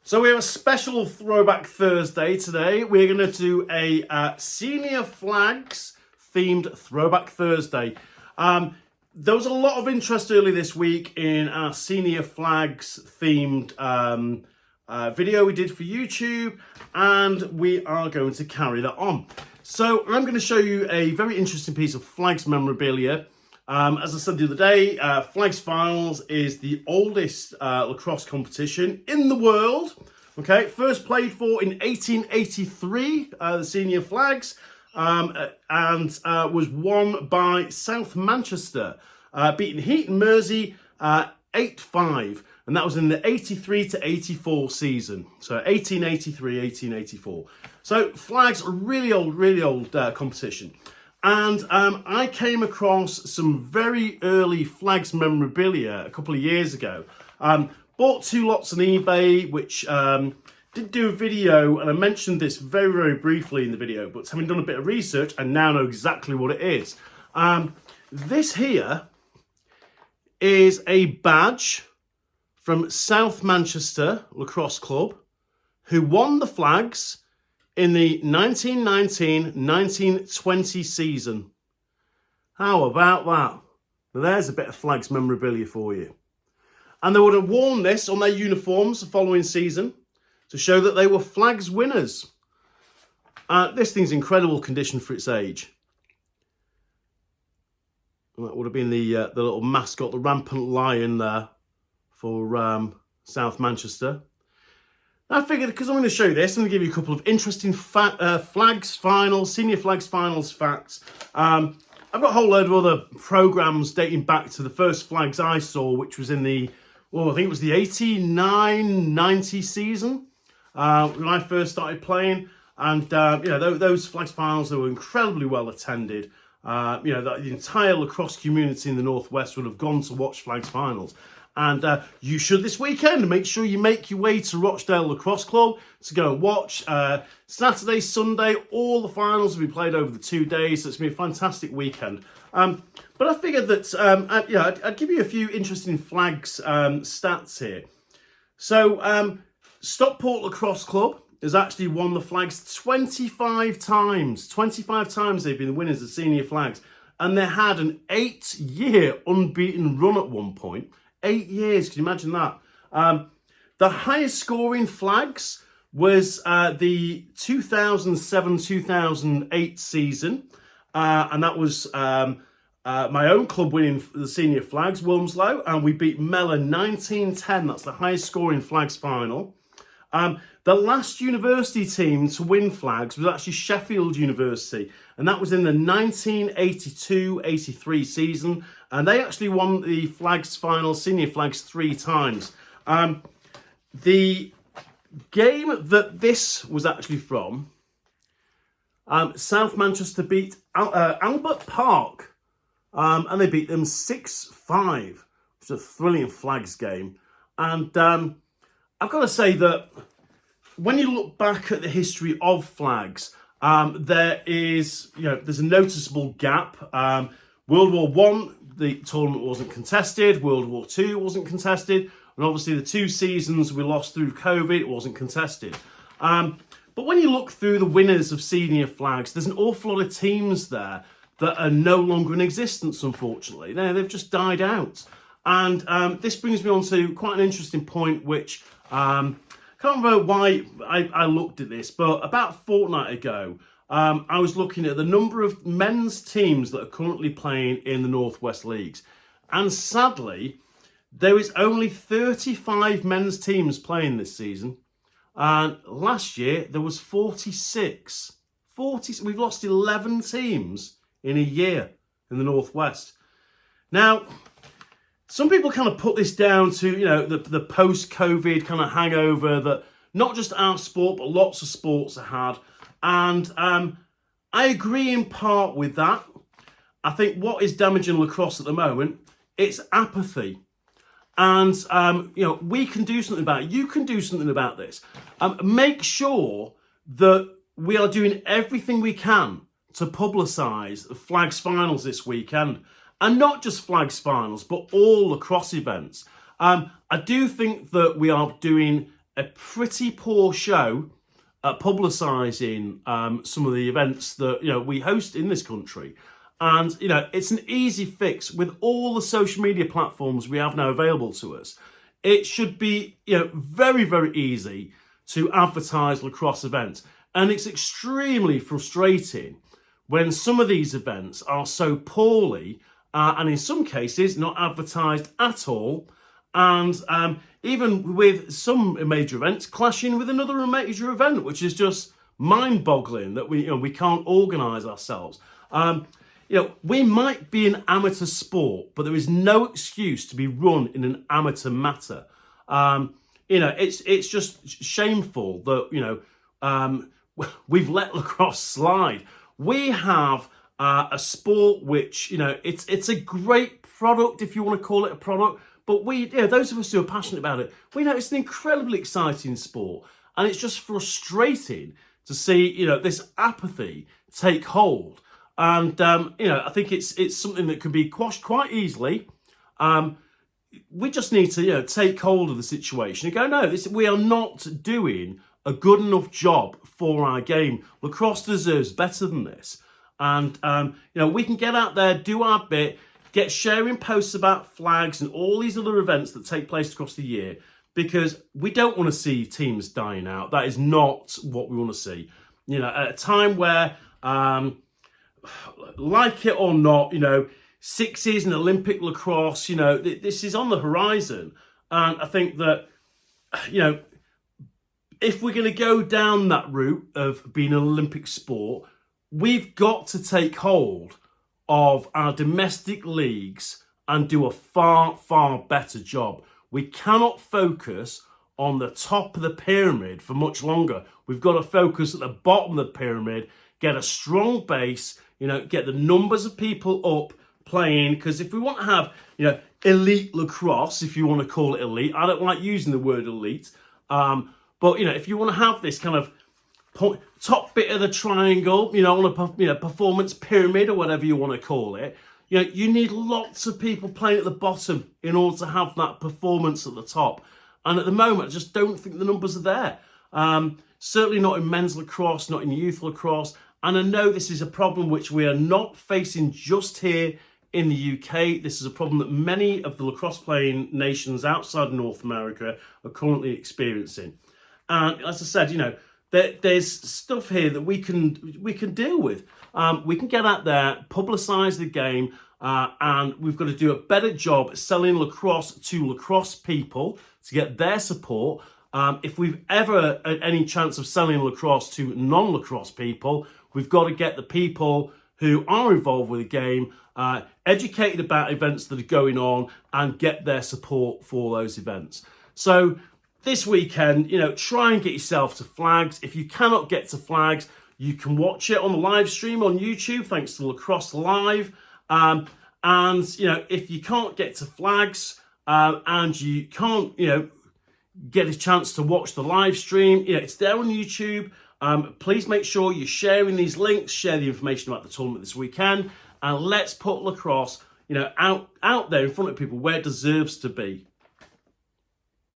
So we have a special Throwback Thursday today. We're going to do a Senior Flags themed Throwback Thursday. There was a lot of interest early this week in our Senior Flags themed video we did for YouTube, and we are going to carry that on. So I'm going to show you a very interesting piece of Flags memorabilia. As I said the other day, Flags Finals is the oldest lacrosse competition in the world. Okay, first played for in 1883, the Senior Flags, and was won by South Manchester, beating Heaton Mersey 8-5, and that was in the 83 to 84 season. So 1883, 1884. So Flags, a really old competition. And I came across some very early Flags memorabilia a couple of years ago. Bought 2 lots on eBay, which did do a video, and I mentioned this very briefly in the video, but having done a bit of research, I now know exactly what it is. This here is a badge from South Manchester Lacrosse Club, who won the Flags in the 1919-1920 season. How about that? Now there's a bit of Flags memorabilia for you. And they would have worn this on their uniforms the following season to show that they were Flags winners. This thing's in incredible condition for its age. And that would have been the little mascot, the rampant lion there for South Manchester. I figured, because I'm going to show you this, I'm going to give you a couple of interesting Flags Finals, Senior Flags Finals facts. I've got a whole load of other programmes dating back to the first Flags I saw, which was in the, well, I think it was the 89-90 season when I first started playing. And, you know, those Flags Finals, they were incredibly well attended. You know, the entire lacrosse community in the Northwest would have gone to watch Flags Finals. And you should this weekend. Make sure you make your way to Rochdale Lacrosse Club to go and watch. Saturday, Sunday, all the finals will be played over the 2 days. So it's going to be a fantastic weekend. But I figured that I'd give you a few interesting Flags stats here. So Stockport Lacrosse Club has actually won the Flags 25 times. 25 times they've been the winners of Senior Flags. And they had an 8-year unbeaten run at one point. 8 years, can you imagine that? The highest scoring Flags was the 2007-2008 season. And that was my own club winning the Senior Flags, Wilmslow. And we beat Mellon 19-10. That's the highest scoring Flags final. The last university team to win Flags was actually Sheffield University, and that was in the 1982-83 season, and they actually won the Flags final, Senior Flags, 3 times. The game that this was actually from, South Manchester beat Albert Park, and they beat them 6-5, which was a thrilling Flags game. And I've got to say that when you look back at the history of Flags, there's a noticeable gap. World War I, the tournament wasn't contested. World War II wasn't contested. And obviously the 2 seasons we lost through COVID, it wasn't contested. But when you look through the winners of Senior Flags, there's an awful lot of teams there that are no longer in existence, unfortunately. They've just died out. And this brings me on to quite an interesting point, which can't remember why I looked at this, but about a fortnight ago, I was looking at the number of men's teams that are currently playing in the Northwest Leagues. And sadly, there is only 35 men's teams playing this season. And last year, there was 46. We've lost 11 teams in a year in the Northwest. Now, some people kind of put this down to, you know, the post-COVID kind of hangover that not just our sport, but lots of sports have had. And I agree in part with that. I think what is damaging lacrosse at the moment, it's apathy. And, you know, we can do something about it. You can do something about this. Make sure that we are doing everything we can to publicise the Flags Finals this weekend. And not just Flags Finals, but all lacrosse events. I do think that we are doing a pretty poor show at publicising some of the events that we host in this country. And it's an easy fix with all the social media platforms we have now available to us. It should be very, very easy to advertise lacrosse events, and it's extremely frustrating when some of these events are so poorly and in some cases not advertised at all, and even with some major events clashing with another major event, which is just mind-boggling that we can't organise ourselves. We might be an amateur sport, but there is no excuse to be run in an amateur matter. It's just shameful that we've let lacrosse slide. We have a sport which it's a great product, if you want to call it a product. But those of us who are passionate about it, we know it's an incredibly exciting sport, and it's just frustrating to see this apathy take hold. And I think it's something that can be quashed quite easily. We just need to take hold of the situation and go, no, we are not doing a good enough job for our game. Lacrosse deserves better than this. And we can get out there, do our bit, get sharing posts about flags and all these other events that take place across the year, because we don't want to see teams dying out. That is not what we want to see. At a time where like it or not, sixes and Olympic lacrosse, this is on the horizon. And I think that, if we're going to go down that route of being an Olympic sport, we've got to take hold of our domestic leagues and do a far, far better job. We cannot focus on the top of the pyramid for much longer. We've got to focus at the bottom of the pyramid, get a strong base, get the numbers of people up playing. Because if we want to have, elite lacrosse, if you want to call it elite, I don't like using the word elite. But, if you want to have this kind of top bit of the triangle, on a performance pyramid or whatever you want to call it, you need lots of people playing at the bottom in order to have that performance at the top. And at the moment, I just don't think the numbers are there. Certainly not in men's lacrosse, not in youth lacrosse. And I know this is a problem which we are not facing just here in the UK. This is a problem that many of the lacrosse playing nations outside North America are currently experiencing. And as I said, there's stuff here that we can deal with. We can get out there, publicise the game, and we've got to do a better job selling lacrosse to lacrosse people to get their support. If we've ever had any chance of selling lacrosse to non-lacrosse people, we've got to get the people who are involved with the game educated about events that are going on and get their support for those events. So this weekend, try and get yourself to flags. If you cannot get to flags, you can watch it on the live stream on YouTube, thanks to Lacrosse Live. And, if you can't get to flags and you can't, get a chance to watch the live stream, it's there on YouTube. Please make sure you're sharing these links, share the information about the tournament this weekend, and let's put lacrosse, out there in front of people where it deserves to be.